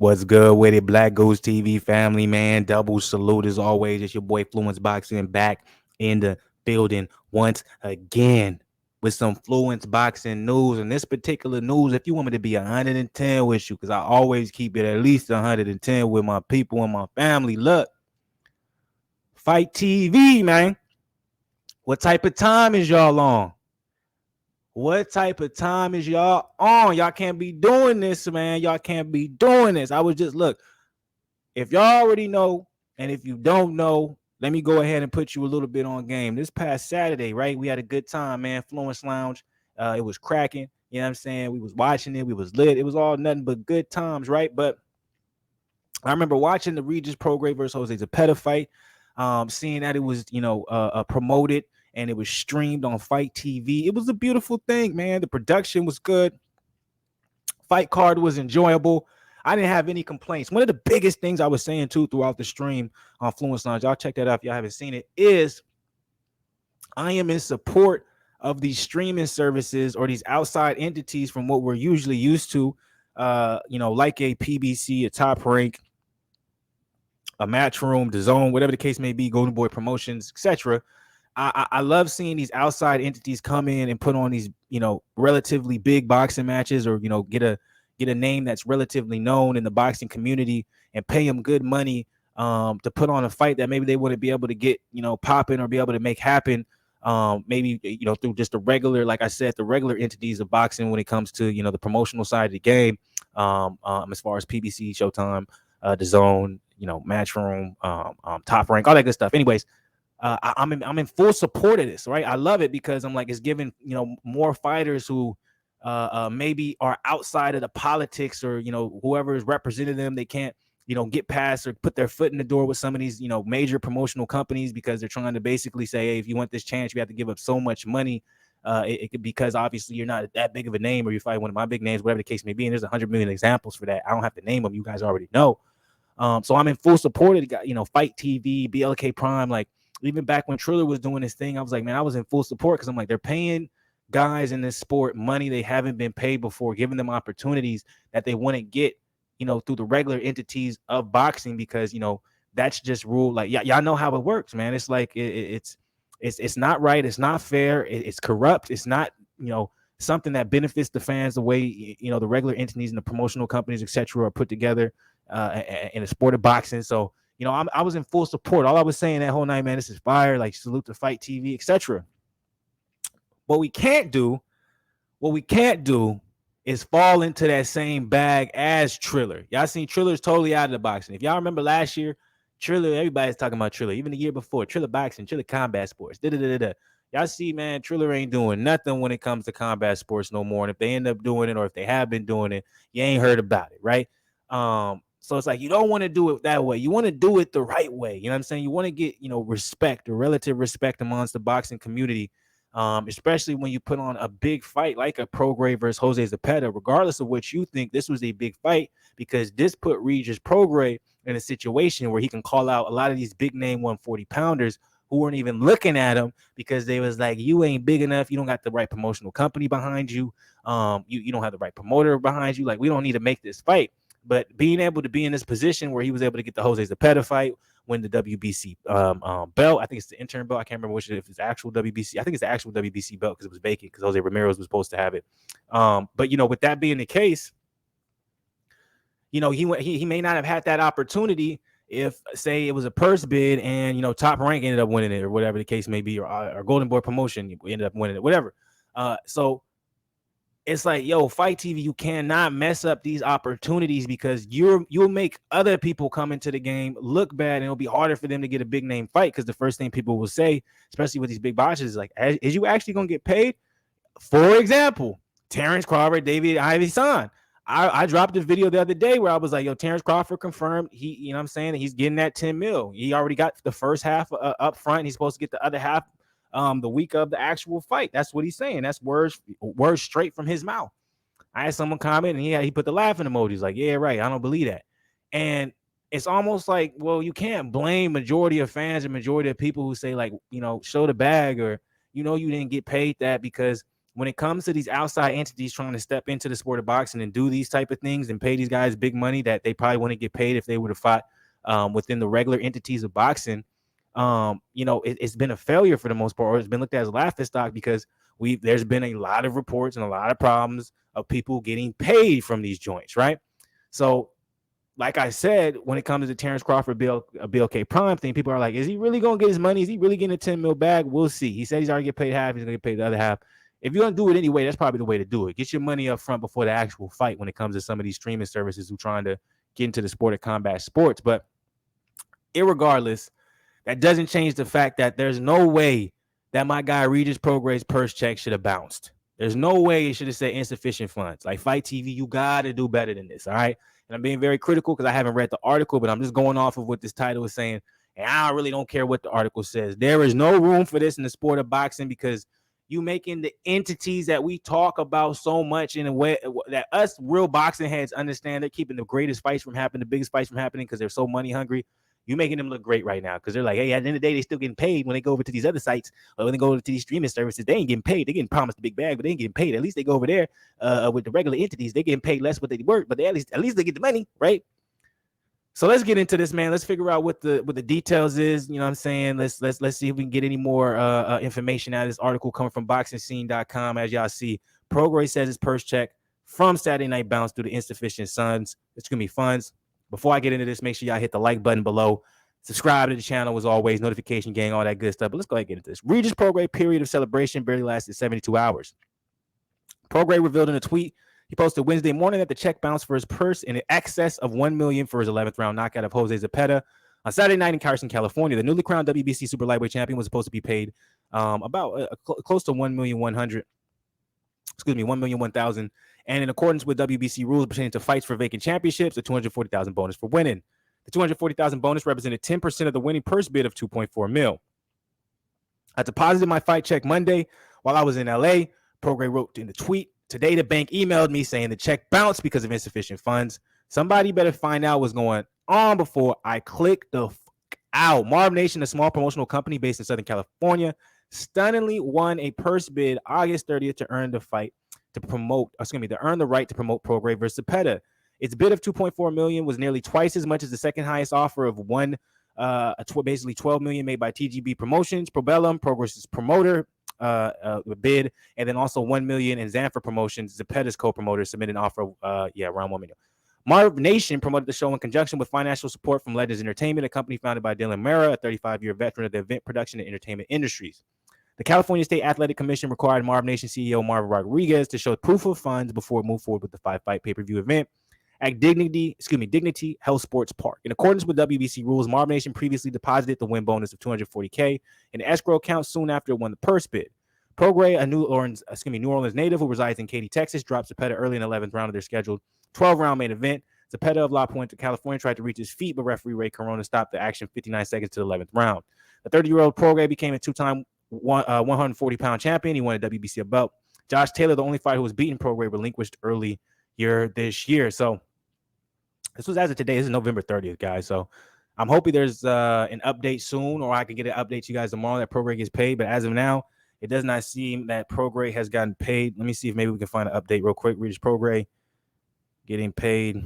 What's good with it, Black Goose TV family, man? Double salute as always. It's your boy Fluence Boxing back in the building once again with some Fluence Boxing news. And this particular news, if you want me to be 110 with you, because I always keep it at least 110 with my people and my family. Look, Fite TV, man. What type of time is y'all on? What type of time is y'all on? Y'all can't be doing this, man. Y'all can't be doing this. I was just look. If y'all already know, and if you don't know, let me go ahead and put you a little bit on game. This past Saturday, right? We had a good time, man. Fluence Lounge. It was cracking. You know what I'm saying? We was watching it. We was lit. It was all nothing but good times, right? But I remember watching the Regis Prograis versus Jose Zepeda fight, seeing that it was, promoted and it was streamed on Fite TV. It was a beautiful thing, man. The production was good. Fight card was enjoyable. I didn't have any complaints. One of the biggest things I was saying too throughout the stream on Fluence Lounge, y'all check that out if y'all haven't seen it, is I am in support of these streaming services or these outside entities from what we're usually used to, like a PBC, a Top Rank, a Matchroom, the Zone, whatever the case may be, Golden Boy Promotions, etc. I love seeing these outside entities come in and put on these, relatively big boxing matches, or get a name that's relatively known in the boxing community and pay them good money to put on a fight that maybe they wouldn't be able to get, popping or be able to make happen. Maybe, through just the regular, like I said, the regular entities of boxing when it comes to, the promotional side of the game, as far as PBC, Showtime, the Zone, Matchroom, Top Rank, all that good stuff. Anyways, I'm in full support of this, right? I love it because I'm like, it's giving, more fighters who maybe are outside of the politics, or, whoever is representing them, they can't, get past or put their foot in the door with some of these, major promotional companies, because they're trying to basically say, hey, if you want this chance, you have to give up so much money. It could, because obviously you're not that big of a name, or you fight one of my big names, whatever the case may be. And there's 100 million examples for that. I don't have to name them. You guys already know. So I'm in full support of the, Fite TV, BLK Prime. Like, even back when Triller was doing this thing, I was like, man, I was in full support, because I'm like, they're paying guys in this sport money they haven't been paid before, giving them opportunities that they wouldn't get, through the regular entities of boxing, because, that's just rule. Like, y'all know how it works, man. It's like, it's not right. It's not fair. It's corrupt. It's not, something that benefits the fans the way, the regular entities and the promotional companies, etc., are put together in the sport of boxing. So, I was in full support. All I was saying that whole night, man, this is fire. Like, salute to Fite TV, etc. What we can't do is fall into that same bag as Triller. Y'all seen Triller's totally out of the boxing. If y'all remember last year, Triller, everybody's talking about Triller. Even the year before, Triller boxing, Triller combat sports. Y'all see, man, Triller ain't doing nothing when it comes to combat sports no more. And if they end up doing it, or if they have been doing it, you ain't heard about it, right? So it's like, you don't want to do it that way. You want to do it the right way. You know what I'm saying? You want to get, respect, or relative respect amongst the boxing community, especially when you put on a big fight like a Prograis versus Jose Zepeda. Regardless of what you think, this was a big fight, because this put Regis Prograis in a situation where he can call out a lot of these big name 140 pounders who weren't even looking at him, because they was like, you ain't big enough. You don't got the right promotional company behind you. You don't have the right promoter behind you. Like, we don't need to make this fight. But being able to be in this position where he was able to get the Jose Zepeda fight, win the WBC belt. I think it's the interim belt. I can't remember if it's actual WBC. I think it's the actual WBC belt, because it was vacant, because Jose Ramirez was supposed to have it. But with that being the case, he may not have had that opportunity if, say, it was a purse bid and Top Rank ended up winning it, or whatever the case may be, or Golden Boy Promotion ended up winning it, whatever. So it's like, yo, Fite TV, you cannot mess up these opportunities, because you'll make other people come into the game look bad, and it'll be harder for them to get a big name fight, because the first thing people will say, especially with these big boxes, is like, is you actually gonna get paid? For example, Terrence Crawford, David Iverson. I dropped a video the other day where I was like, yo, Terrence Crawford confirmed he, he's getting that 10 mil. He already got the first half up front. He's supposed to get the other half the week of the actual fight. That's what he's saying. That's words straight from his mouth. I had someone comment, and he put the laughing emojis, like, yeah, right, I don't believe that. And it's almost like, well, you can't blame majority of fans and majority of people who say, like, show the bag, or you didn't get paid that, because when it comes to these outside entities trying to step into the sport of boxing and do these type of things and pay these guys big money that they probably wouldn't get paid if they would have fought within the regular entities of boxing, it's been a failure for the most part, or it's been looked at as a laughing stock because there's been a lot of reports and a lot of problems of people getting paid from these joints, right? So, like I said, when it comes to Terrence Crawford, BLK Prime thing, people are like, is he really going to get his money? Is he really getting a 10 mil bag? We'll see. He said he's already get paid half. He's going to get paid the other half. If you're going to do it anyway, that's probably the way to do it. Get your money up front before the actual fight when it comes to some of these streaming services who are trying to get into the sport of combat sports. But irregardless, that doesn't change the fact that there's no way that my guy Regis Prograis' purse check should have bounced. There's no way it should have said insufficient funds. Like Fite TV, you got to do better than this, all right? And I'm being very critical because I haven't read the article, but I'm just going off of what this title is saying. And I really don't care what the article says. There is no room for this in the sport of boxing because you making the entities that we talk about so much in a way that us real boxing heads understand they're keeping the greatest fights from happening, the biggest fights from happening because they're so money hungry. You making them look great right now because they're like, hey, at the end of the day, they still getting paid when they go over to these other sites or when they go over to these streaming services. They ain't getting paid. They're getting promised a big bag, but they ain't getting paid. At least they go over there with the regular entities. They're getting paid less what they work, but at least they get the money, right? So let's get into this, man. Let's figure out what the details is. You know what I'm saying? Let's see if we can get any more information out of this article coming from BoxingScene.com. As y'all see, Prograis says his purse check from Saturday Night bounced due to insufficient funds. It's gonna be funds. Before I get into this, make sure y'all hit the like button below. Subscribe to the channel as always, notification gang, all that good stuff. But let's go ahead and get into this. Regis Prograis period of celebration barely lasted 72 hours. Prograis revealed in a tweet he posted Wednesday morning that the check bounced for his purse in excess of $1 million for his 11th round knockout of Jose Zepeda on Saturday night in Carson, California. The newly crowned WBC super lightweight champion was supposed to be paid about close to $1,100,000, and in accordance with WBC rules pertaining to fights for vacant championships, a $240,000 bonus for winning. The $240,000 bonus represented 10% of the winning purse bid of $2.4 million. I deposited my fight check Monday while I was in LA. Prograis wrote in the tweet, today the bank emailed me saying the check bounced because of insufficient funds. Somebody better find out what's going on before I click the fuck out. Marv Nation, a small promotional company based in Southern California, stunningly won a purse bid August 30th to earn the right to promote Prograis versus Zepeda. Its bid of $2.4 million was nearly twice as much as the second highest offer of basically $12 million made by TGB Promotions, Probellum, Prograis' promoter bid, and then also $1 million in Zanfer Promotions, Zepeda's co-promoter, submitted an offer around $1 million. Marv Nation promoted the show in conjunction with financial support from Legends Entertainment, a company founded by Dylan Mera, a 35-year veteran of the event production and entertainment industries. The California State Athletic Commission required Marv Nation CEO Marvin Rodriguez to show proof of funds before it moved forward with the 5-fight pay-per-view event at Dignity Health Sports Park. In accordance with WBC rules, Marv Nation previously deposited the win bonus of $240K in an escrow account soon after it won the purse bid. Prograis, a New Orleans native who resides in Katy, Texas, dropped Zepeda early in the 11th round of their scheduled 12-round main event. Zepeda of La Puente, California, tried to reach his feet, but referee Ray Corona stopped the action 59 seconds to the 11th round. The 30-year-old Prograis became a two-time 140-pound champion. He won a WBC belt. Josh Taylor, the only fighter who was beaten Prograis, relinquished earlier this year. So this was as of today. This is November 30th, guys. So I'm hoping there's an update soon, or I can get an update to you guys tomorrow that Prograis gets paid. But as of now, it does not seem that Prograis has gotten paid. Let me see if maybe we can find an update real quick. Regis Prograis getting paid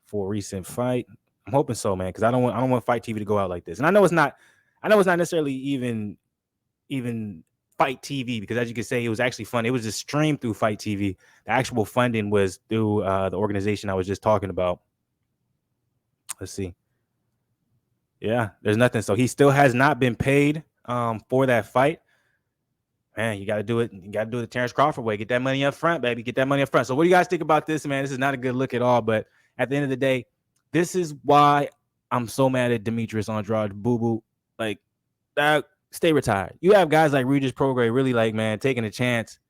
for a recent fight. I'm hoping so, man, because I don't want Fight TV to go out like this. And I know it's not necessarily even Fight TV, because as you can say, it was actually fun. It was just streamed through Fight TV. The actual funding was through the organization I was just talking about. Let's see. Yeah, there's nothing. So he still has not been paid for that fight. Man, you got to do it. You got to do it the Terrence Crawford way. Get that money up front, baby. Get that money up front. So what do you guys think about this, man? This is not a good look at all. But at the end of the day, this is why I'm so mad at Demetrius Andrade Boo-Boo. Like, stay retired. You have guys like Regis Prograis really, like, man, taking a chance,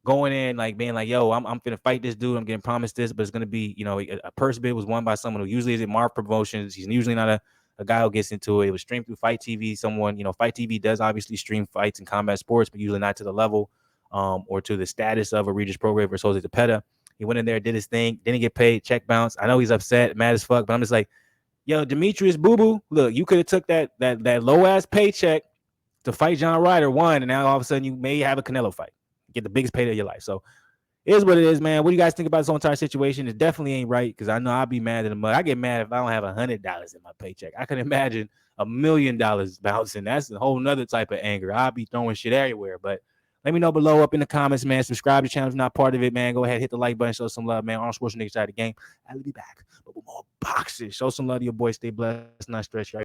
going in, like, being like, yo, I'm going to fight this dude. I'm getting promised this, but it's going to be, a purse bid was won by someone who usually is at Marv Promotions. He's usually not a guy who gets into it. It was streamed through Fight TV. Fight TV does obviously stream fights in combat sports, but usually not to the level or to the status of a Regis Prograis versus Jose Zepeda. He went in there, did his thing, didn't get paid, check bounce. I know he's upset, mad as fuck, but I'm just like, yo, Demetrius Boo-Boo, look, you could have took that low-ass paycheck to fight John Ryder, won, and now all of a sudden you may have a Canelo fight. get the biggest payday of your life. So it is what it is, man. What do you guys think about this whole entire situation? It definitely ain't right because I know I'll be mad at the mud. I get mad if I don't have $100 in my paycheck. I can imagine $1 million bouncing. That's a whole nother type of anger. I'll be throwing shit everywhere. But let me know below up in the comments, man. Subscribe to the channel if you're not part of it, man. Go ahead, hit the like button, show some love, man. Arnold Schwarzenegger side of the game. I'll be back. But with more boxes. Show some love to your boy. Stay blessed, not stressed.